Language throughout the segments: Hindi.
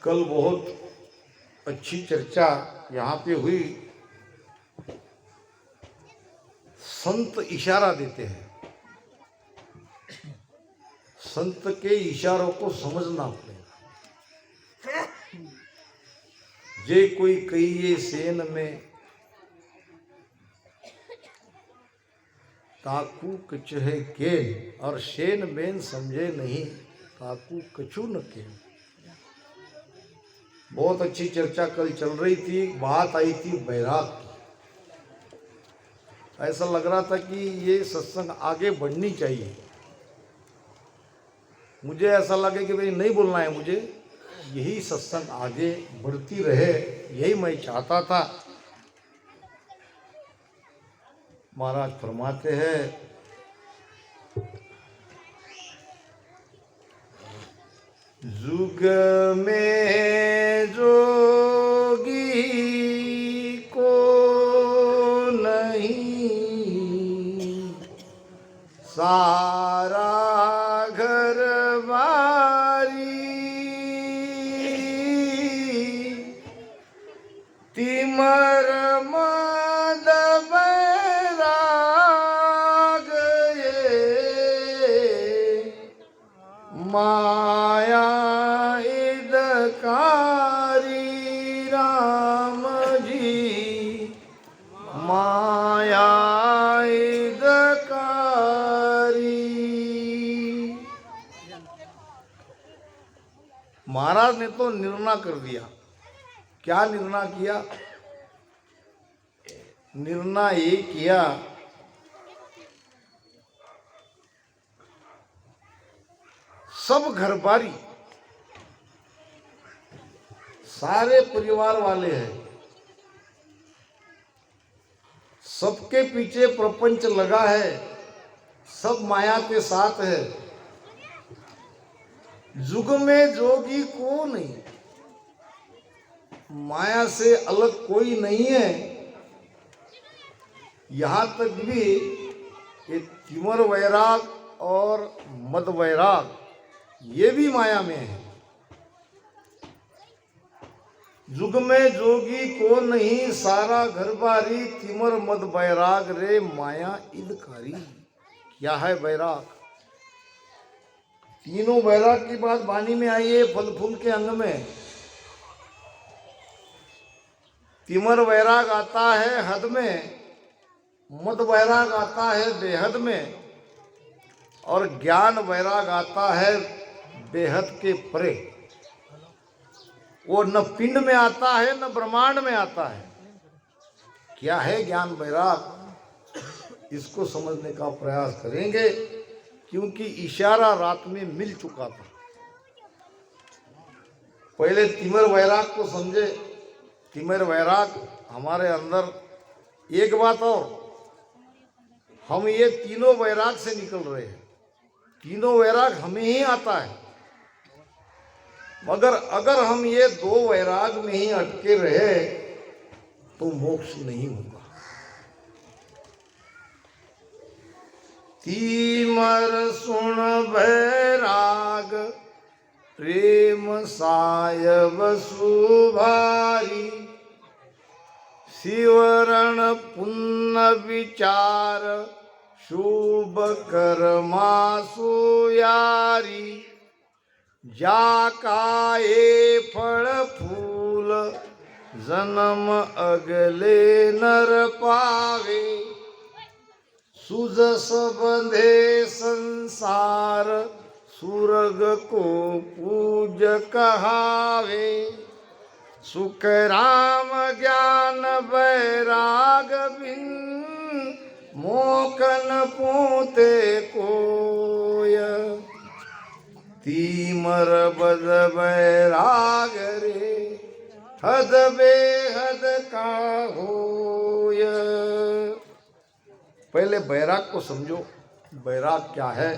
कल बहुत अच्छी चर्चा यहाँ पे हुई। संत इशारा देते हैं, संत के इशारों को समझना पड़ेगा। जे कोई कहिए सेन में ताकू कछ है केन, और शेन बेन समझे नहीं ताकू कछु न केन। बहुत अच्छी चर्चा कल चल रही थी। बात आई थी बैराग की। ऐसा लग रहा था कि ये सत्संग आगे बढ़नी चाहिए। मुझे ऐसा लगे कि भाई नहीं बोलना है, मुझे यही सत्संग आगे बढ़ती रहे, यही मैं चाहता था। महाराज फरमाते हैं, जुग में जोगी को नहीं, सारा घर बारी, तिमर मद बैराग ये, माया इदकारी राम जी, माया इदकारी। महाराज ने तो निर्णय कर दिया। क्या निर्णय किया? निर्णय ये किया, सब घरबारी, सारे परिवार वाले हैं, सबके पीछे प्रपंच लगा है, सब माया के साथ है। जुग में जोगी को नहीं, माया से अलग कोई नहीं है। यहां तक भी ये तिमर वैराग और मद वैराग ये भी माया में है। जुग में जोगी को नहीं, सारा घरबारी, तिमर मद बैराग रे, माया इदकारी। क्या है बैराग? तीनों बैराग की बात वाणी में आई है, फल फूल के अंग में। तिमर वैराग आता है हद में, मद वैराग आता है बेहद में, और ज्ञान वैराग आता है बेहद के परे। वो न पिंड में आता है न ब्रह्मांड में आता है। क्या है ज्ञान वैराग? इसको समझने का प्रयास करेंगे, क्योंकि इशारा रात में मिल चुका था। पहले तिमर वैराग को समझे। तिमर वैराग हमारे अंदर। एक बात और, हम ये तीनों वैराग से निकल रहे हैं। तीनों वैराग हमें ही आता है, मगर अगर हम ये दो वैराग में ही अटके रहे तो मोक्ष नहीं होगा। तीमर सुन बैराग, प्रेम सायब सुभारी, शिवरण पुण्य विचार, शुभ कर्मा सुयारी, जाका ये फल फूल, जन्म अगले नर पावे, सुजस बंधे संसार, सुरग को पूज कहावे, सुख राम ज्ञान बैराग बिन, मोकन पोते कोय, तीमर बद बैराग रे, हद बेहद का होय। पहले बैराग को समझो। बैराग क्या है?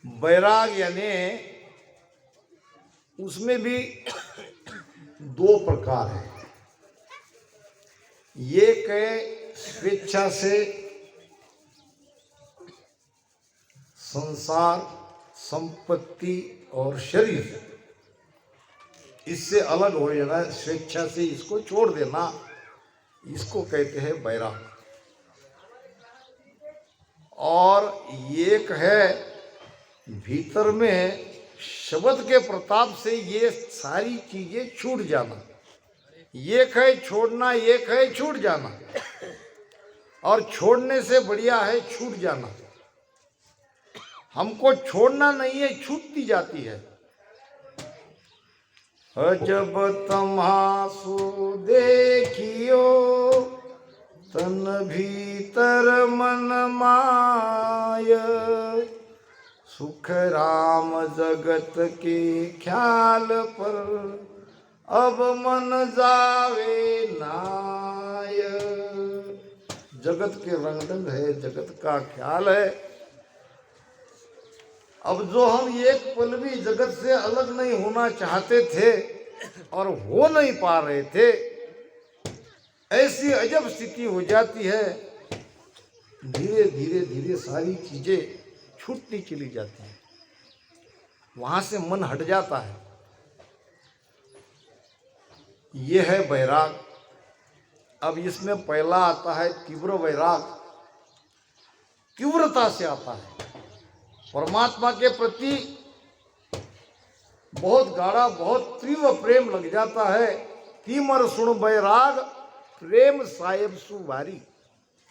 बैराग यानी उसमें भी दो प्रकार है। एक है स्वेच्छा से संसार संपत्ति और शरीर, इससे अलग हो जाना, स्वेच्छा से इसको छोड़ देना, इसको कहते हैं वैराग। और एक है भीतर में शब्द के प्रताप से ये सारी चीजें छूट जाना। एक है छोड़ना, एक है छूट जाना, और छोड़ने से बढ़िया है छूट जाना। हमको छोड़ना नहीं है, छूटती जाती है। अजब तमाशो देखियो तन भीतर मन माय, सुख राम जगत के ख्याल पर अब मन जावे नाय। जगत के रंगढंग है, जगत का ख्याल है। अब जो हम एक पल भी जगत से अलग नहीं होना चाहते थे और हो नहीं पा रहे थे, ऐसी अजब स्थिति हो जाती है। धीरे धीरे धीरे सारी चीजें छूटती चली जाती हैं, वहां से मन हट जाता है। यह है वैराग। अब इसमें पहला आता है तीव्र वैराग, तीव्रता से आता है। परमात्मा के प्रति बहुत गाढ़ा, बहुत तीव्र प्रेम लग जाता है। तीमर सुन वैराग प्रेम साहेब सुवारी।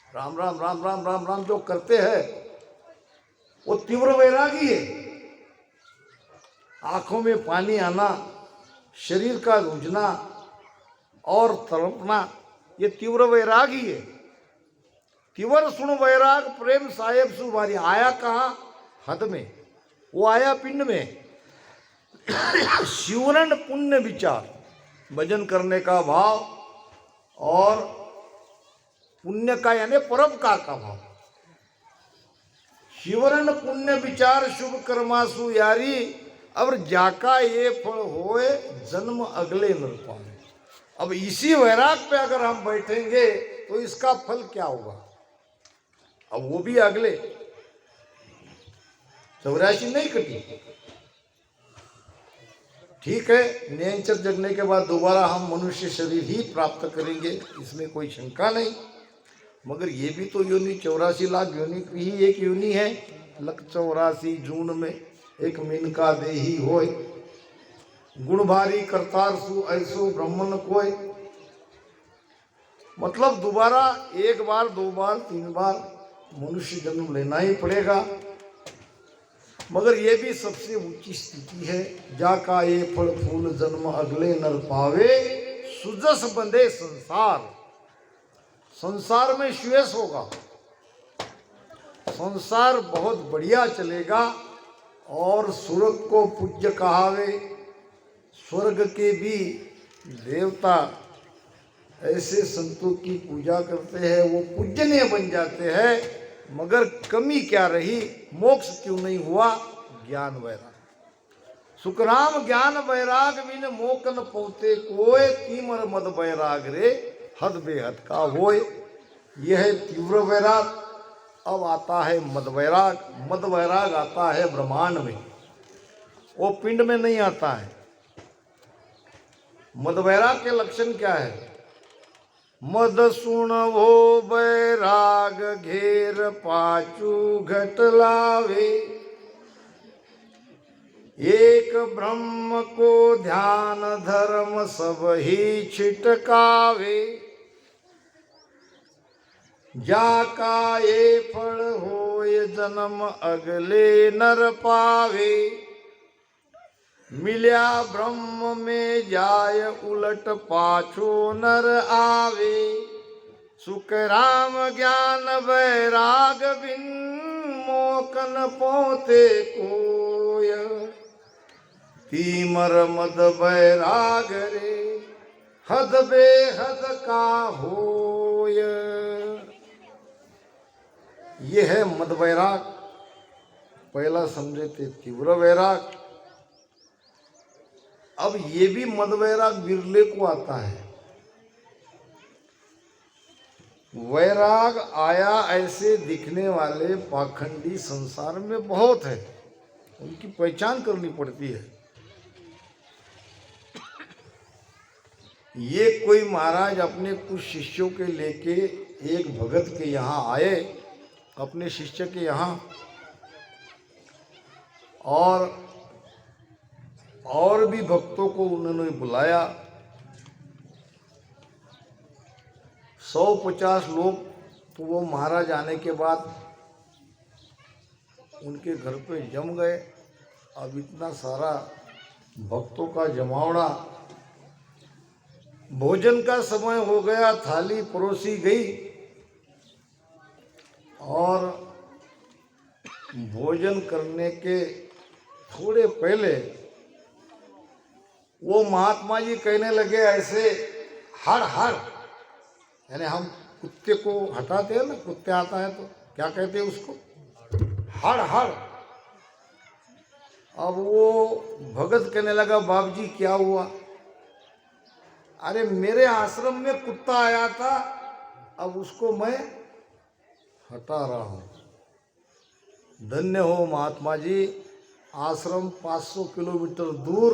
राम राम राम राम राम राम जो करते हैं वो तीव्र वैरागी है। आंखों में पानी आना, शरीर का रूझना और तड़पना, ये तीव्र वैरागी है। तीव्र सुन वैराग प्रेम साहेब सुवारी। आया कहाँ? हद में, वो आया पिंड में। शिवरण पुण्य विचार, भजन करने का भाव और पुण्य का यानी परोपकार का भाव। शिवरण पुण्य विचार शुभ कर्मासु यारी, अब जाका ये फल होए जन्म अगले न पाए। अब इसी वैराग पे अगर हम बैठेंगे तो इसका फल क्या होगा? अब वो भी अगले 84 नहीं कटी। ठीक है, न्यायचर जगने के बाद दोबारा हम मनुष्य शरीर ही प्राप्त करेंगे, इसमें कोई शंका नहीं। मगर ये भी तो योनि 84 लाख योनि की ही एक योनि है। लख 84 जून में एक मिनका देही होय, गुण भारी करतार सु ऐसो ब्रह्मन कोय। मतलब दोबारा एक बार, दो बार, तीन बार मनुष्य जन्म लेना ही पड़ेगा। मगर ये भी सबसे ऊंची स्थिति है। जाका ये फल फूल जन्म अगले नर पावे, सुजस बंधे संसार। संसार में श्वेस होगा, संसार बहुत बढ़िया चलेगा और स्वर्ग को पूज्य कहावे। स्वर्ग के भी देवता ऐसे संतों की पूजा करते हैं, वो पूजनीय बन जाते हैं। मगर कमी क्या रही? मोक्ष क्यों नहीं हुआ? ज्ञान वैराग। सुखराम ज्ञान वैराग बिन मोकन पहुँचे कोय, तीमर मद वैराग रे हद बेहद का होय। यह है तीव्र वैराग। अब आता है मद वैराग। मद वैराग आता है ब्रह्मांड में, वो पिंड में नहीं आता है। मद वैराग के लक्षण क्या है? मद सुन वो बैराग घेर पाचू घट लावे, एक ब्रह्म को ध्यान धर्म सब ही छिटकावे। जाका ये फल होय जन्म अगले नर पावे, मिल्या ब्रह्म में जाय उलट पाछो नर आवे। सुख राम ज्ञान वैराग बिन मोकन पोते कोय, तीमर मद वैराग रे हद बेहद का होय। ये है मद वैराग। पहला समझे थे तीव्र वैराग। अब ये भी मद वैराग बिरले को आता है। वैराग आया ऐसे दिखने वाले पाखंडी संसार में बहुत है। उनकी पहचान करनी पड़ती है। ये कोई महाराज अपने कुछ शिष्यों के लेके एक भगत के यहाँ आए, अपने शिष्य के यहाँ, और भी भक्तों को उन्होंने बुलाया। 150 लोग तो वो महाराज आने के बाद उनके घर पे जम गए। अब इतना सारा भक्तों का जमावड़ा, भोजन का समय हो गया, थाली परोसी गई और भोजन करने के थोड़े पहले वो महात्मा जी कहने लगे ऐसे, हड़ हड़, यानी हम कुत्ते को हटाते हैं ना, कुत्ते आता है तो क्या कहते हैं उसको, हड़ हड़। अब वो भगत कहने लगा, बाप जी क्या हुआ? अरे मेरे आश्रम में कुत्ता आया था, अब उसको मैं हटा रहा हूँ। धन्य हो महात्मा जी, आश्रम 500 किलोमीटर दूर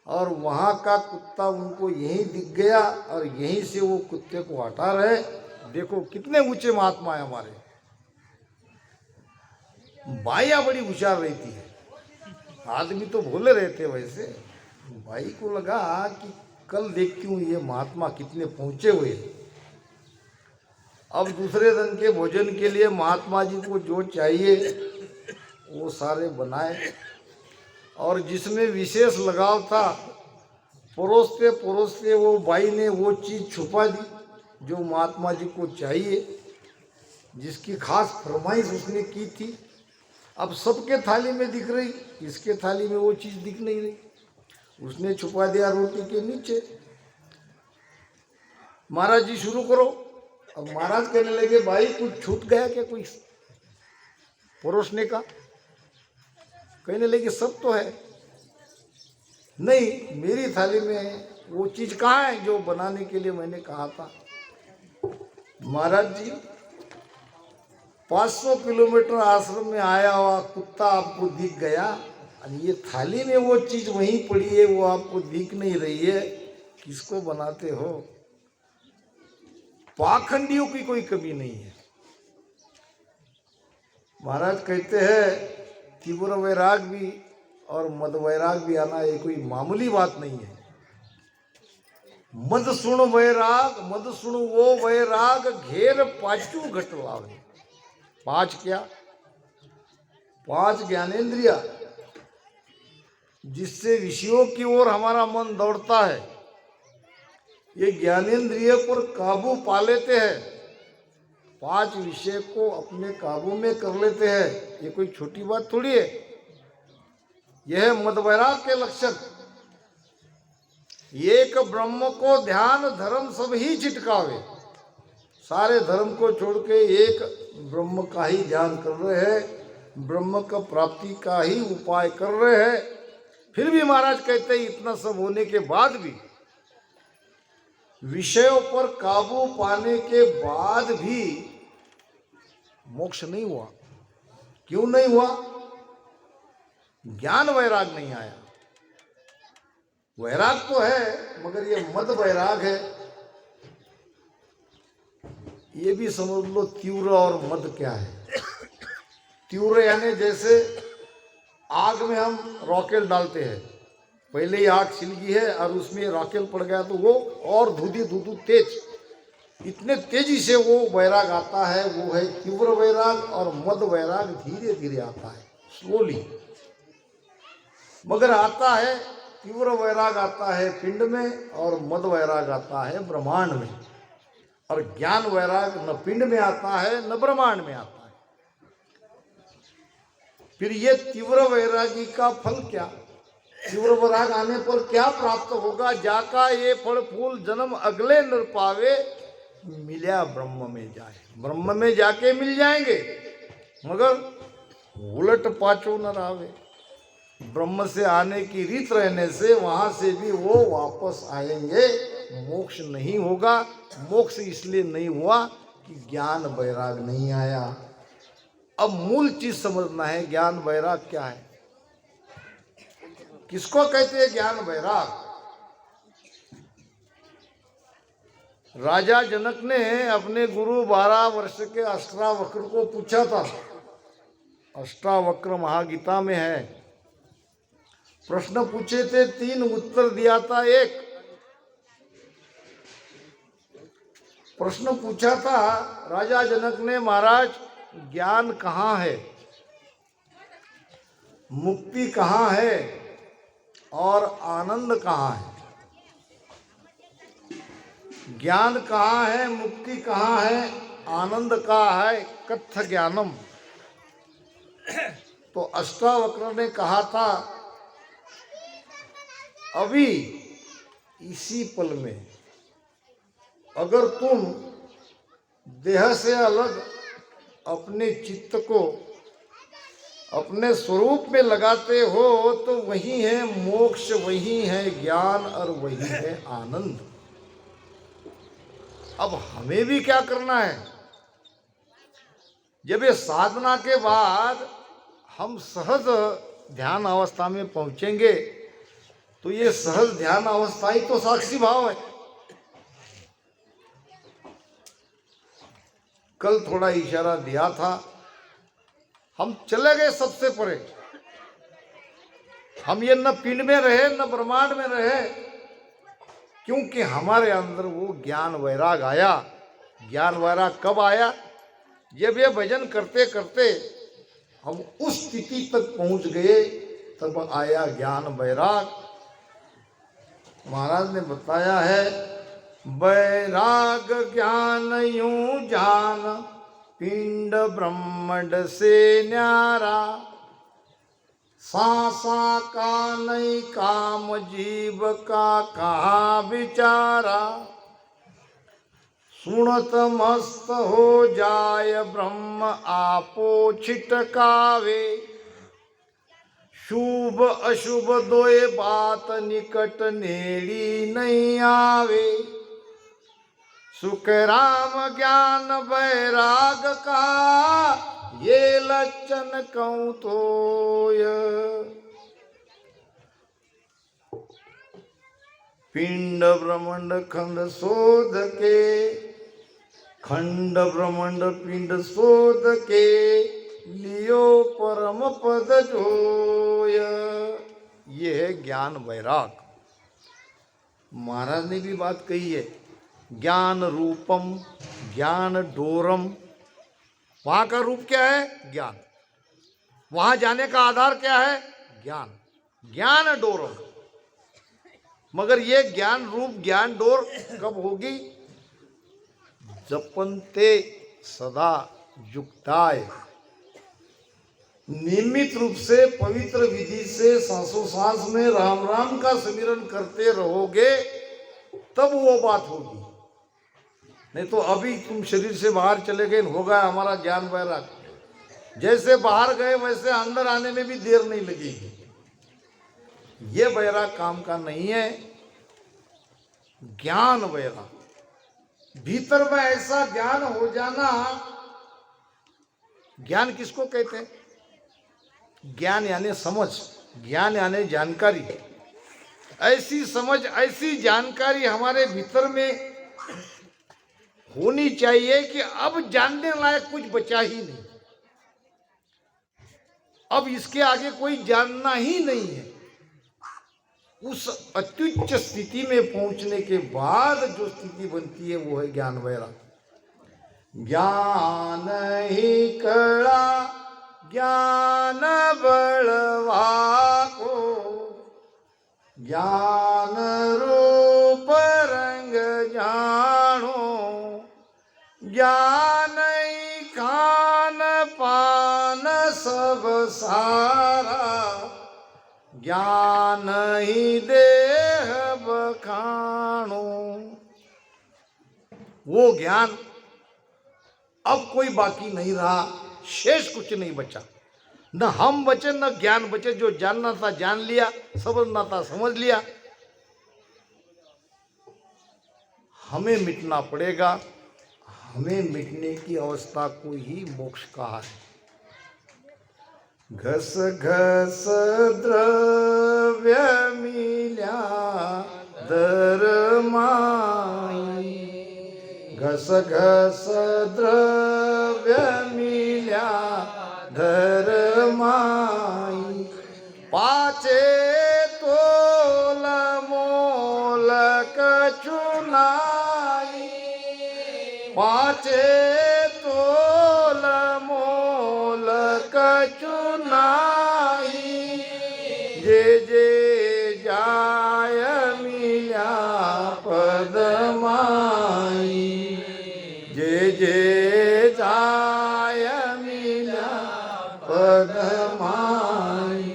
और वहाँ का कुत्ता उनको यहीं दिख गया और यहीं से वो कुत्ते को हटा रहे। देखो कितने ऊंचे महात्मा है हमारे। बाइया बड़ी होशियार रहती है, आदमी तो भोले रहते वैसे। भाई को लगा कि कल देखती हूँ ये महात्मा कितने पहुँचे हुए। अब दूसरे दिन के भोजन के लिए महात्मा जी को जो चाहिए वो सारे बनाए, और जिसमें विशेष लगाव था, परोसते परोसते वो बाई ने वो चीज़ छुपा दी जो महात्मा जी को चाहिए, जिसकी खास फरमाइश उसने की थी। अब सबके थाली में दिख रही, इसके थाली में वो चीज़ दिख नहीं रही, उसने छुपा दिया रोटी के नीचे। महाराज जी शुरू करो। अब महाराज कहने लगे, भाई कुछ छूट गया क्या कोई परोसने का? कहने लगे सब तो है। नहीं, मेरी थाली में वो चीज कहाँ है जो बनाने के लिए मैंने कहा था? महाराज जी 500 किलोमीटर आश्रम में आया हुआ कुत्ता आपको दिख गया, और ये थाली में वो चीज वहीं पड़ी है, वो आपको दिख नहीं रही है, किसको बनाते हो? पाखंडियों की कोई कमी नहीं है। महाराज कहते हैं तीव्र वैराग भी और मद वैराग भी आना ये कोई मामूली बात नहीं है। मद सुण वैराग, मद सुण वो वैराग, घेर पांचू घट लावे। 5 क्या? 5 ज्ञानेंद्रिया जिससे विषयों की ओर हमारा मन दौड़ता है, ये ज्ञानेंद्रिय पर काबू पा लेते हैं, 5 विषय को अपने काबू में कर लेते हैं। ये कोई छोटी बात थोड़ी है। यह मदवैराग के लक्षण। एक ब्रह्म को ध्यान धर्म सब ही चिटकावे। सारे धर्म को छोड़ के एक ब्रह्म का ही ध्यान कर रहे हैं, ब्रह्म का प्राप्ति का ही उपाय कर रहे हैं। फिर भी महाराज कहते हैं इतना सब होने के बाद भी, विषयों पर काबू पाने के बाद भी मोक्ष नहीं हुआ। क्यों नहीं हुआ? ज्ञान वैराग नहीं आया। वैराग तो है मगर ये मद वैराग है। ये भी समझ लो तीव्र और मद क्या है। तीव्र यानी जैसे आग में हम रॉकेल डालते हैं, पहले ही आग छिल गई है और उसमें रॉकेल पड़ गया तो वो और धूधू तेज, इतने तेजी से वो वैराग आता है, वो है तीव्र वैराग। और मद वैराग धीरे धीरे आता है, स्लोली, मगर आता है। तीव्र वैराग आता है पिंड में और मद वैराग आता है ब्रह्मांड में। और ज्ञान वैराग न पिंड में आता है न ब्रह्मांड में आता है। फिर ये तीव्र वैरागी का फल क्या? तीव्र वैराग आने पर क्या प्राप्त होगा? जाका ये फल फूल जन्म अगले नर पावे, मिल्या ब्रह्म में जाए। ब्रह्म में जाके मिल जाएंगे, मगर उलट पाचो न आवे। ब्रह्म से आने की रीत रहने से वहां से भी वो वापस आएंगे, मोक्ष नहीं होगा। मोक्ष इसलिए नहीं हुआ कि ज्ञान वैराग नहीं आया। अब मूल चीज समझना है, ज्ञान वैराग क्या है। किसको कहते हैं ज्ञान वैराग? राजा जनक ने अपने गुरु 12 वर्ष के अष्टावक्र को पूछा था। अष्टावक्र महागीता में है। प्रश्न पूछे थे, 3 उत्तर दिया था। एक प्रश्न पूछा था राजा जनक ने, महाराज ज्ञान कहाँ है, मुक्ति कहाँ है और आनंद कहाँ है? ज्ञान कहाँ है, मुक्ति कहाँ है, आनंद कहाँ है? कथ्य ज्ञानम। तो अष्टावक्र ने कहा था, अभी इसी पल में अगर तुम देह से अलग अपने चित्त को अपने स्वरूप में लगाते हो तो वही है मोक्ष, वही है ज्ञान और वही है आनंद। अब हमें भी क्या करना है? जब ये साधना के बाद हम सहज ध्यान अवस्था में पहुंचेंगे तो ये सहज ध्यान अवस्था ही तो साक्षी भाव है। कल थोड़ा इशारा दिया था, हम चले गए सबसे परे। हम ये न पिंड में रहे न ब्रह्मांड में रहे, क्योंकि हमारे अंदर वो ज्ञान वैराग आया। ज्ञान वैराग कब आया? जब ये भजन करते करते हम उस स्थिति तक पहुंच गए, तब आया ज्ञान वैराग। महाराज ने बताया है, वैराग ज्ञान यूं जान, पिंड ब्रह्मांड से न्यारा, सांसा का नहीं काम, जीव का कहाँ विचारा, सुनत मस्त हो जाय ब्रह्म आपो छिटकावे, शुभ अशुभ दोए बात निकट नेड़ी नहीं आवे, सुख राम ज्ञान वैराग का ये लक्षण कहूं तोय, पिंड ब्रह्मांड खंड शोध के, खंड ब्रह्मांड पिंड शोध के, लियो परम पद जोय। ये है ज्ञान वैराग। महाराज ने भी बात कही है, ज्ञान रूपम ज्ञान डोरम। वहां का रूप क्या है? ज्ञान। वहां जाने का आधार क्या है? ज्ञान। ज्ञान डोरम। मगर ये ज्ञान रूप ज्ञान डोर कब होगी? जपन्ते सदा युक्ताय, नियमित रूप से पवित्र विधि से सांसों सांस में राम राम का स्मरण करते रहोगे, तब वो बात होगी। नहीं तो अभी तुम शरीर से बाहर चले गए, हो गया हमारा ज्ञान वैराग। जैसे बाहर गए वैसे अंदर आने में भी देर नहीं लगेगी। ये वैराग काम का नहीं है। ज्ञान वैराग, भीतर में ऐसा ज्ञान हो जाना। ज्ञान किसको कहते हैं? ज्ञान यानी समझ, ज्ञान यानी जानकारी। ऐसी समझ, ऐसी जानकारी हमारे भीतर में होनी चाहिए कि अब जानने लायक कुछ बचा ही नहीं, अब इसके आगे कोई जानना ही नहीं है। उस अत्युच्च स्थिति में पहुंचने के बाद जो स्थिति बनती है वो है ज्ञान वैराग। ज्ञान ही कड़ा ज्ञान बलवा को, ज्ञान रूप रंग जानो, ज्ञान ही खान पान सब सारा, ज्ञान ही देह बखानो। वो ज्ञान अब कोई बाकी नहीं रहा, शेष कुछ नहीं बचा। न हम बचे न ज्ञान बचे। जो जानना था जान लिया, समझना था समझ लिया। हमें मिटना पड़ेगा। हमें मिटने की अवस्था को ही मोक्ष कहा है। घस घस द्रव्य द्रव्य मिल्या धर्माई, घस घस द्रव्य मिल्या धर्माई, पाचे तोल मोल कछुनाई, पाचे तोल मोल कछुनाई, जे जे जाय मिल्या पदमाई, जे जे जाय मिल्या पदमाई,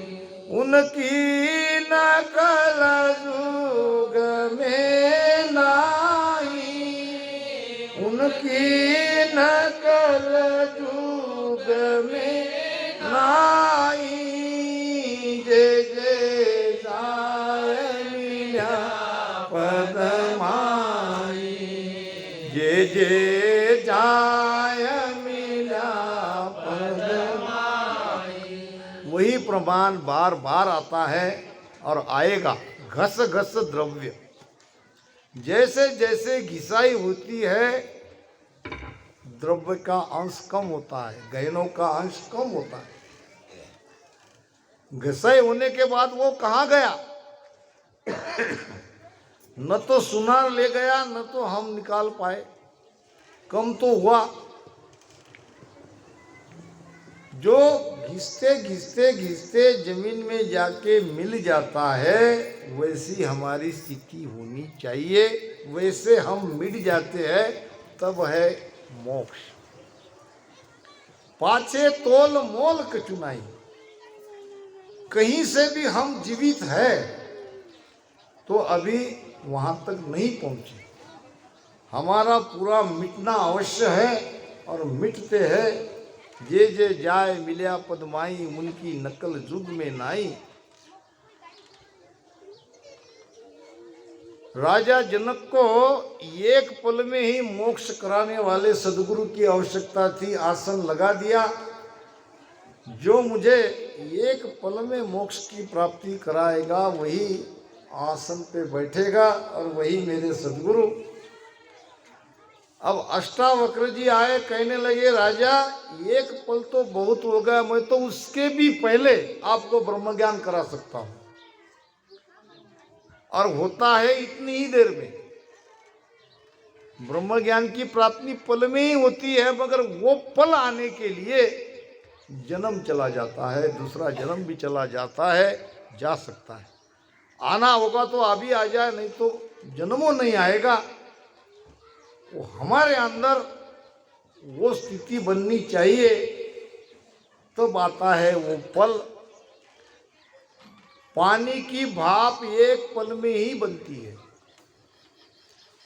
उनकी नकल जुग में नाई, उनकी नकल जुग में नाई, जे जे जाय मिल्या पदमाई, जे जे जाय मिल्या पदमाई। वही प्रमाण बार बार आता है और आएगा। घस घस द्रव्य, जैसे जैसे घिसाई होती है द्रव्य का अंश कम होता है, गहनों का अंश कम होता है। घिसाई होने के बाद वो कहाँ गया? न तो सुनार ले गया, न तो हम निकाल पाए, कम तो हुआ। जो घिसते घिसते घिसते जमीन में जाके मिल जाता है, वैसी हमारी स्थिति होनी चाहिए। वैसे हम मिट जाते हैं, तब है मोक्ष। पाछे तोल मोल कचुनाई, कहीं से भी हम जीवित है तो अभी वहां तक नहीं पहुंचे। हमारा पूरा मिटना अवश्य है और मिटते हैं। जे जे जाय मिल्या पदमाई, उनकी नकल जुग में नाई। राजा जनक को एक पल में ही मोक्ष कराने वाले सदगुरु की आवश्यकता थी। आसन लगा दिया, जो मुझे एक पल में मोक्ष की प्राप्ति कराएगा वही आसन पे बैठेगा और वही मेरे सदगुरु। अब अष्टावक्र जी आए, कहने लगे राजा एक पल तो बहुत हो गया, मैं तो उसके भी पहले आपको ब्रह्म ज्ञान करा सकता हूं, और होता है इतनी ही देर में। ब्रह्म ज्ञान की प्राप्ति पल में ही होती है, मगर वो पल आने के लिए जन्म चला जाता है, दूसरा जन्म भी चला जाता है, जा सकता है। आना होगा तो अभी आ जाए, नहीं तो जन्मों नहीं आएगा। वो हमारे अंदर वो स्थिति बननी चाहिए, तब आता है वो पल। पानी की भाप एक पल में ही बनती है,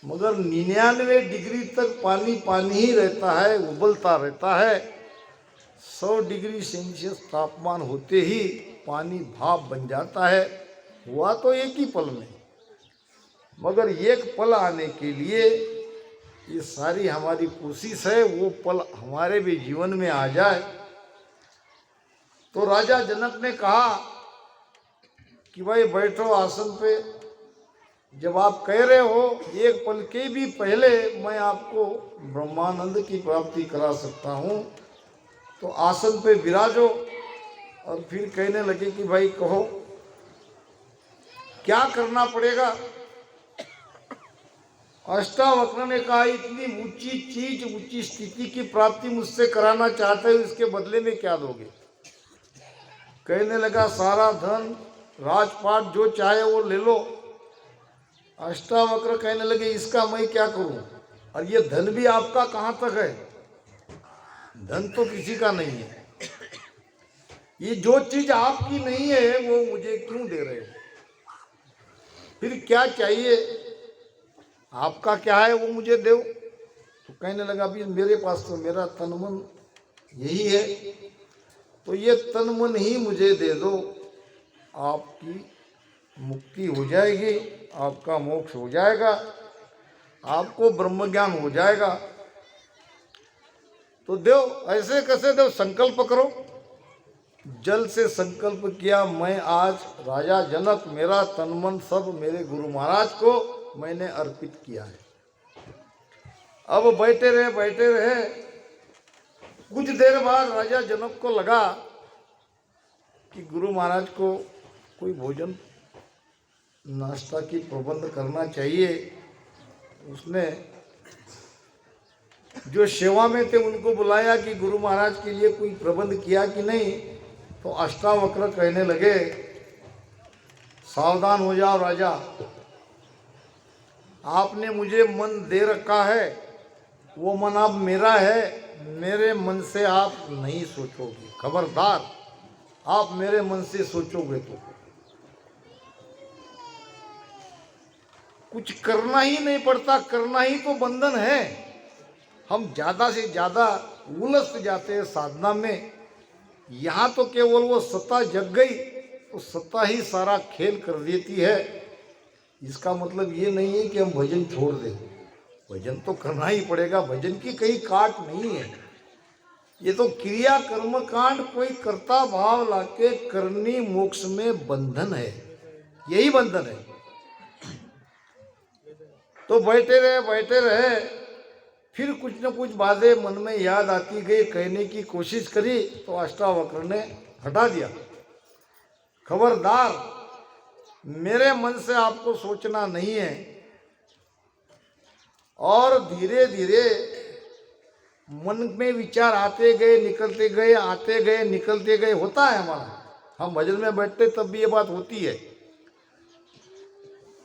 मगर 99 डिग्री तक पानी पानी ही रहता है, उबलता रहता है। 100 डिग्री सेल्सियस तापमान होते ही पानी भाप बन जाता है। हुआ तो एक ही पल में, मगर एक पल आने के लिए ये सारी हमारी कोशिश है, वो पल हमारे भी जीवन में आ जाए। तो राजा जनक ने कहा कि भाई बैठो आसन पे। जब आप कह रहे हो एक पल के भी पहले मैं आपको ब्रह्मानंद की प्राप्ति करा सकता हूँ, तो आसन पे विराजो। और फिर कहने लगे कि भाई कहो क्या करना पड़ेगा। अष्टावक्र ने कहा इतनी ऊंची चीज, ऊंची स्थिति की प्राप्ति मुझसे कराना चाहते हो, इसके बदले में क्या दोगे? कहने लगा सारा धन राजपाट जो चाहे वो ले लो। अष्टावक्र कहने लगे इसका मैं क्या करूं, और ये धन भी आपका कहां तक है? धन तो किसी का नहीं है। ये जो चीज आपकी नहीं है वो मुझे क्यों दे रहे हो? फिर क्या चाहिए? आपका क्या है वो मुझे दो। तो कहने लगा अभी मेरे पास तो मेरा तन मन यही है, तो ये तन मन ही मुझे दे दो, आपकी मुक्ति हो जाएगी, आपका मोक्ष हो जाएगा, आपको ब्रह्म ज्ञान हो जाएगा। तो दो, ऐसे कैसे दो? संकल्प करो, जल से संकल्प किया, मैं आज राजा जनक मेरा तन मन सब मेरे गुरु महाराज को मैंने अर्पित किया है। अब बैठे रहे। कुछ देर बाद राजा जनक को लगा कि गुरु महाराज को कोई भोजन नाश्ता की प्रबंध करना चाहिए। उसने जो सेवा में थे उनको बुलाया कि गुरु महाराज के लिए कोई प्रबंध किया कि नहीं। तो अष्टावक्र कहने लगे, सावधान हो जाओ राजा, आपने मुझे मन दे रखा है, वो मन अब मेरा है, मेरे मन से आप नहीं सोचोगे। खबरदार, आप मेरे मन से सोचोगे तो कुछ करना ही नहीं पड़ता, करना ही तो बंधन है। हम ज़्यादा से ज़्यादा उलझ जाते हैं साधना में। यहाँ तो केवल वो सत्ता जग गई तो सत्ता ही सारा खेल कर देती है। इसका मतलब ये नहीं है कि हम भजन छोड़ दें, भजन तो करना ही पड़ेगा। भजन की कहीं काट नहीं है, ये तो क्रिया कर्म कांड कोई कर्ता भाव लाके करनी मोक्ष में बंधन है, यही बंधन है। तो बैठे रहे, फिर कुछ न कुछ बातें मन में याद आती गई, कहने की कोशिश करी तो अष्टावक्र ने हटा दिया। खबरदार, मेरे मन से आपको सोचना नहीं है। और धीरे धीरे मन में विचार आते गए, निकलते गए, आते गए, निकलते गए। होता है हमारा, हम भजन में बैठते तब भी ये बात होती है।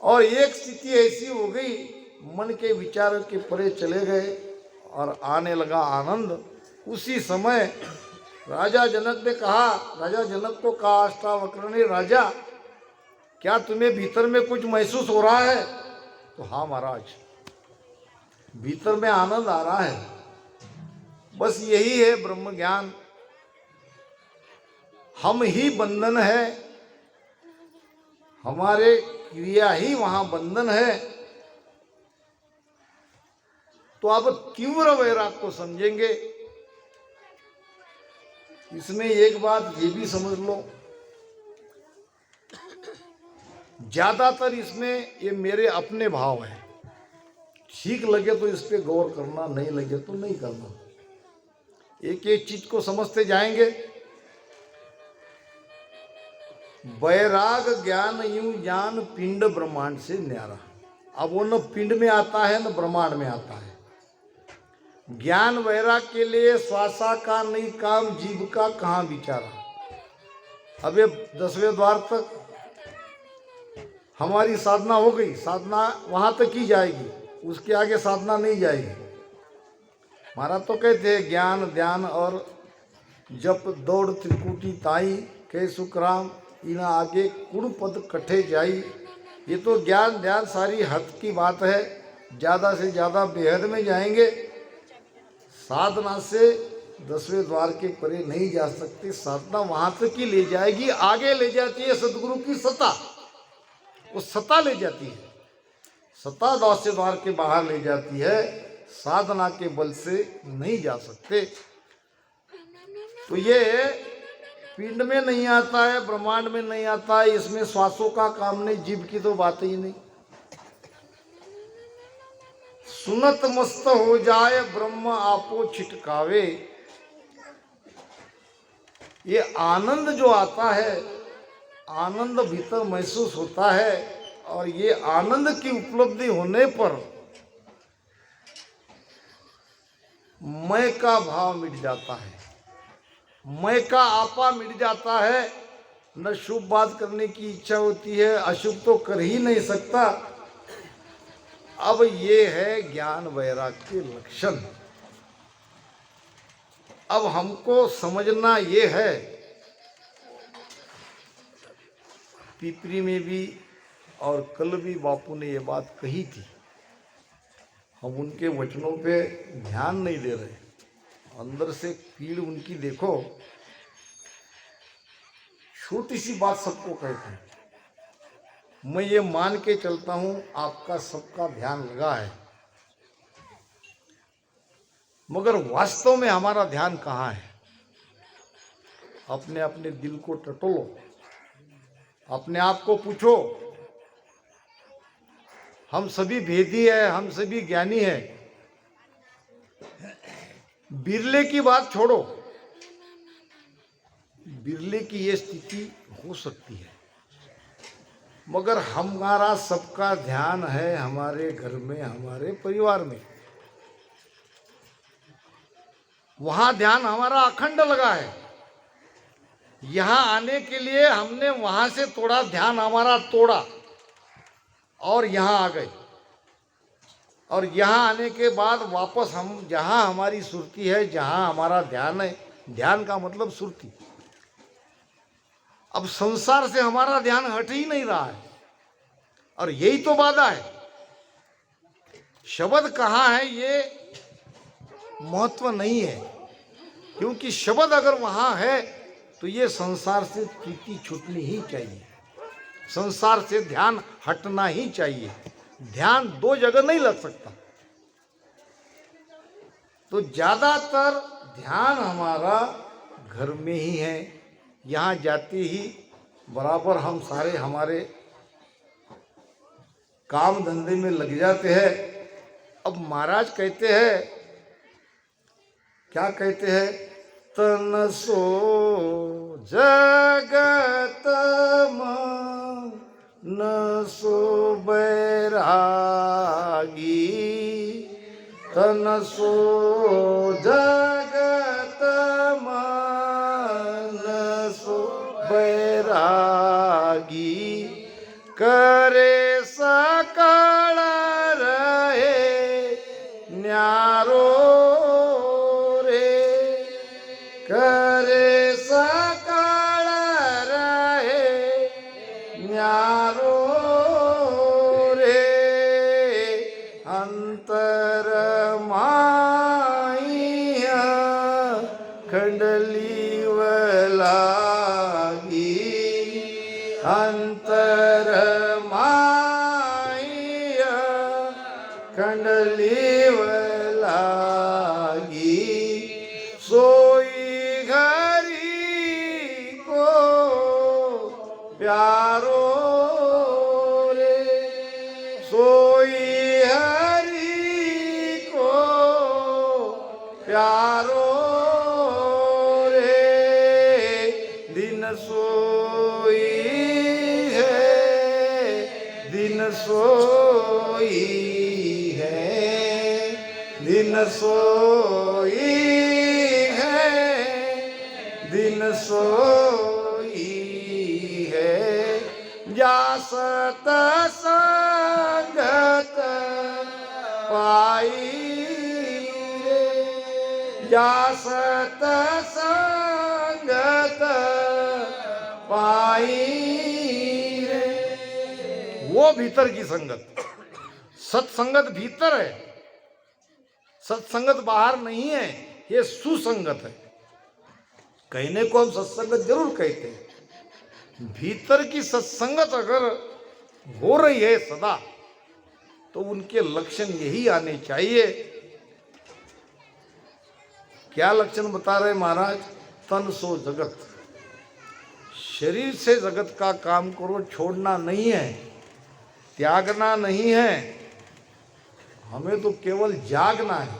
और एक स्थिति ऐसी हो गई, मन के विचार के परे चले गए और आने लगा आनंद। उसी समय राजा जनक ने कहा, राजा जनक को कहा अष्टावक्र ने, राजा क्या तुम्हें भीतर में कुछ महसूस हो रहा है? तो हाँ महाराज, भीतर में आनंद आ रहा है। बस यही है ब्रह्म ज्ञान। हम ही बंधन है, हमारे क्रिया ही वहां बंधन है। तो अब तीव्र वैराग को समझेंगे। इसमें एक बात ये भी समझ लो, ज्यादातर इसमें ये मेरे अपने भाव हैं। ठीक लगे तो इस पे गौर करना, नहीं लगे तो नहीं करना। एक एक चीज को समझते जाएंगे। वैराग ज्ञान यूं ज्ञान पिंड ब्रह्मांड से न्यारा। अब वो न पिंड में आता है न ब्रह्मांड में आता है। ज्ञान वैराग के लिए श्वासा का नहीं काम, जीव का कहाँ विचारा। अब ये 10वें द्वार तक हमारी साधना हो गई, साधना वहां तक ही जाएगी, उसके आगे साधना नहीं जाएगी। महाराज तो कहते हैं ज्ञान ध्यान और जप दौड़ त्रिकुटी ताई, कह सुखराम इना आगे कुण पद कठे जाई। ये तो ज्ञान ध्यान सारी हद की बात है, ज़्यादा से ज़्यादा बेहद में जाएंगे। साधना से 10वें द्वार के परे नहीं जा सकते। साधना वहां तक ही ले जाएगी, आगे ले जाती है सदगुरु की सत्ता, वो सत्ता ले जाती है। सत्ता 10वें द्वार के बाहर ले जाती है, साधना के बल से नहीं जा सकते। तो ये पिंड में नहीं आता है, ब्रह्मांड में नहीं आता है, इसमें श्वासों का काम नहीं, जीव की तो बात ही नहीं। सुनत मस्त हो जाए ब्रह्म आपो छिटकावे। ये आनंद जो आता है, आनंद भीतर महसूस होता है। और ये आनंद की उपलब्धि होने पर मैं का भाव मिट जाता है, मैं का आपा मिट जाता है। न शुभ बात करने की इच्छा होती है, अशुभ तो कर ही नहीं सकता। अब ये है ज्ञान वैराग के लक्षण। अब हमको समझना ये है, पिपरी में भी और कल भी बापू ने ये बात कही थी, हम उनके वचनों पे ध्यान नहीं दे रहे। अंदर से पीड़ उनकी देखो। छोटी सी बात सबको कहते हैं, मैं ये मान के चलता हूं आपका सबका ध्यान लगा है, मगर वास्तव में हमारा ध्यान कहाँ है? अपने अपने दिल को टटोलो, अपने आप को पूछो, हम सभी भेदी है, हम सभी ज्ञानी है। बिरले की बात छोड़ो, बिरले की ये स्थिति हो सकती है, मगर हमारा सबका ध्यान है हमारे घर में, हमारे परिवार में। वहां ध्यान हमारा अखंड लगा है। यहां आने के लिए हमने वहां से थोड़ा ध्यान हमारा तोड़ा और यहां आ गए, और यहां आने के बाद वापस हम जहां हमारी सुरती है, जहां हमारा ध्यान है, ध्यान का मतलब सुरती। अब संसार से हमारा ध्यान हट ही नहीं रहा है, और यही तो बाधा है। शब्द कहाँ है ये महत्व नहीं है, क्योंकि शब्द अगर वहां है तो ये संसार से प्रीति छूटनी ही चाहिए, संसार से ध्यान हटना ही चाहिए। ध्यान दो जगह नहीं लग सकता। तो ज्यादातर ध्यान हमारा घर में ही है। यहाँ जाते ही बराबर हम सारे हमारे काम धंधे में लग जाते हैं। अब महाराज कहते हैं, क्या कहते हैं, तन सो जगत मन सो बैरागी, तन सो जगत मन सो बैरागी, करे सकल रहे न्यारो रे, करे सकल रहे न्यारो रे, अंतर माइया खंडली वलागी, अंतर माइया खंडली वलागी, सोई घरी को प्यारो रे, सोई हरि को प्यारो रे, दिन सोई है, दिन सोई है, दिन सोई है, दिन सोई है, जासत संगत पाई रे, जासत संगत पाई रे। वो भीतर की संगत, सत्संगत भीतर है, सत्संगत बाहर नहीं है, ये सुसंगत है। कहने को हम सत्संगत जरूर कहते हैं, भीतर की सत्संगत अगर हो रही है सदा, तो उनके लक्षण यही आने चाहिए। क्या लक्षण बता रहे महाराज, तन सो जगत, शरीर से जगत का काम करो, छोड़ना नहीं है, त्यागना नहीं है, हमें तो केवल जागना है,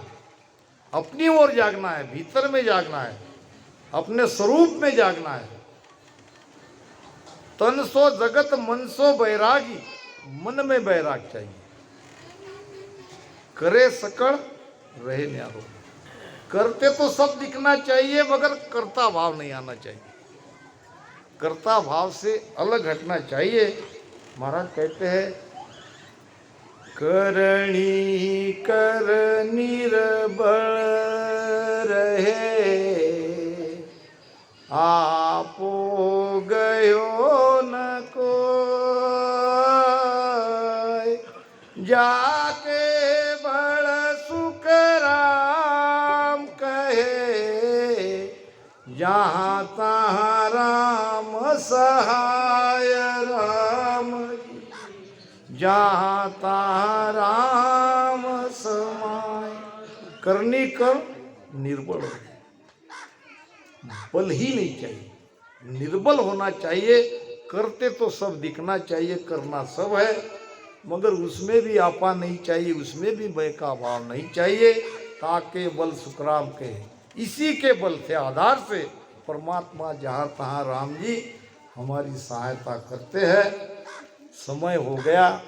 अपनी ओर जागना है, भीतर में जागना है, अपने स्वरूप में जागना है। तन सो जगत मन सो बैरागी, मन में बैराग चाहिए, करे सकल रहे न्यारो, करते तो सब दिखना चाहिए मगर कर्ता भाव नहीं आना चाहिए, कर्ता भाव से अलग हटना चाहिए। महाराज कहते हैं, करणी कर निर्बल रहे, आपो गयो न कोय, जाके बड़ सुख राम कहे, जहाँ तहाँ राम सहाय राम, जहाँ तहाँ राम समाय। करनी कर निर्बल, बल ही नहीं चाहिए, निर्बल होना चाहिए। करते तो सब दिखना चाहिए, करना सब है, मगर उसमें भी आपा नहीं चाहिए, उसमें भी भय का भाव नहीं चाहिए। ताके बल सुखराम के, इसी के बल से, आधार से परमात्मा जहाँ तहाँ राम जी हमारी सहायता करते हैं। समय हो गया।